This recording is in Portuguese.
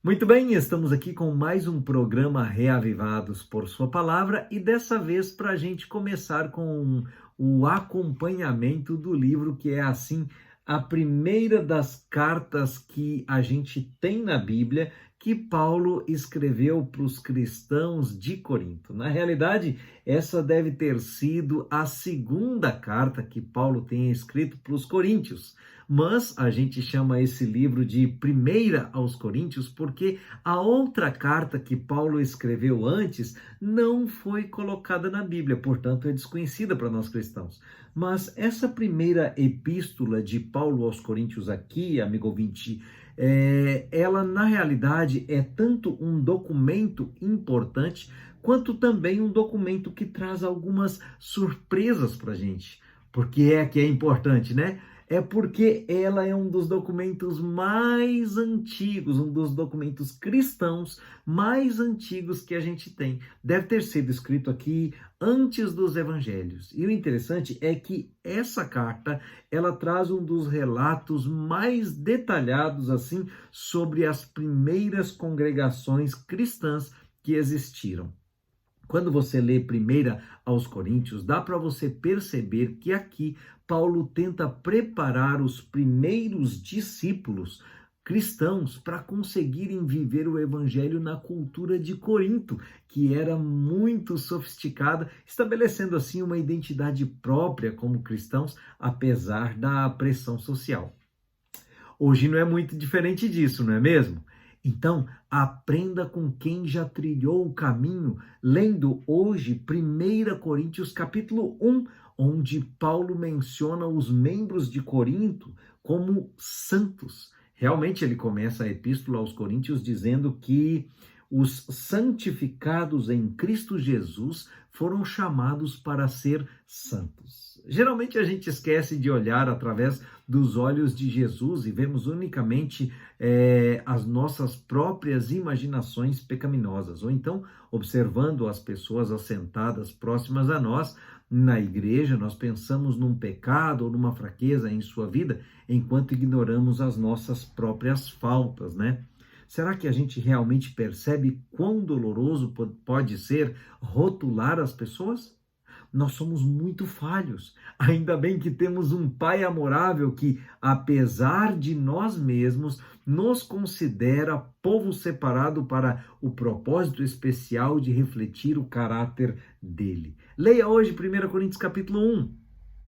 Muito bem, estamos aqui com mais um programa Reavivados por Sua Palavra e dessa vez para a gente começar com o acompanhamento do livro que é assim a primeira das cartas que a gente tem na Bíblia que Paulo escreveu para os cristãos de Corinto. Na realidade, essa deve ter sido a segunda carta que Paulo tenha escrito para os coríntios. Mas a gente chama esse livro de Primeira aos Coríntios porque a outra carta que Paulo escreveu antes não foi colocada na Bíblia, portanto é desconhecida para nós cristãos. Mas essa primeira epístola de Paulo aos Coríntios aqui, amigo ouvinte, ela na realidade é tanto um documento importante quanto também um documento que traz algumas surpresas para a gente. Porque é que é importante, né? É porque ela é um dos documentos mais antigos, um dos documentos cristãos mais antigos que a gente tem. Deve ter sido escrito aqui antes dos evangelhos. E o interessante é que essa carta, ela traz um dos relatos mais detalhados assim sobre as primeiras congregações cristãs que existiram. Quando você lê primeira aos Coríntios, dá para você perceber que aqui Paulo tenta preparar os primeiros discípulos cristãos para conseguirem viver o evangelho na cultura de Corinto, que era muito sofisticada, estabelecendo assim uma identidade própria como cristãos, apesar da pressão social. Hoje não é muito diferente disso, não é mesmo? Então, aprenda com quem já trilhou o caminho, lendo hoje 1 Coríntios capítulo 1, onde Paulo menciona os membros de Corinto como santos. Realmente ele começa a epístola aos Coríntios dizendo que os santificados em Cristo Jesus foram chamados para ser santos. Geralmente a gente esquece de olhar através dos olhos de Jesus e vemos unicamente as nossas próprias imaginações pecaminosas, ou então observando as pessoas assentadas próximas a nós na igreja, nós pensamos num pecado ou numa fraqueza em sua vida, enquanto ignoramos as nossas próprias faltas, né? Será que a gente realmente percebe quão doloroso pode ser rotular as pessoas? Nós somos muito falhos. Ainda bem que temos um Pai amorável que, apesar de nós mesmos, nos considera povo separado para o propósito especial de refletir o caráter dele. Leia hoje 1 Coríntios capítulo 1.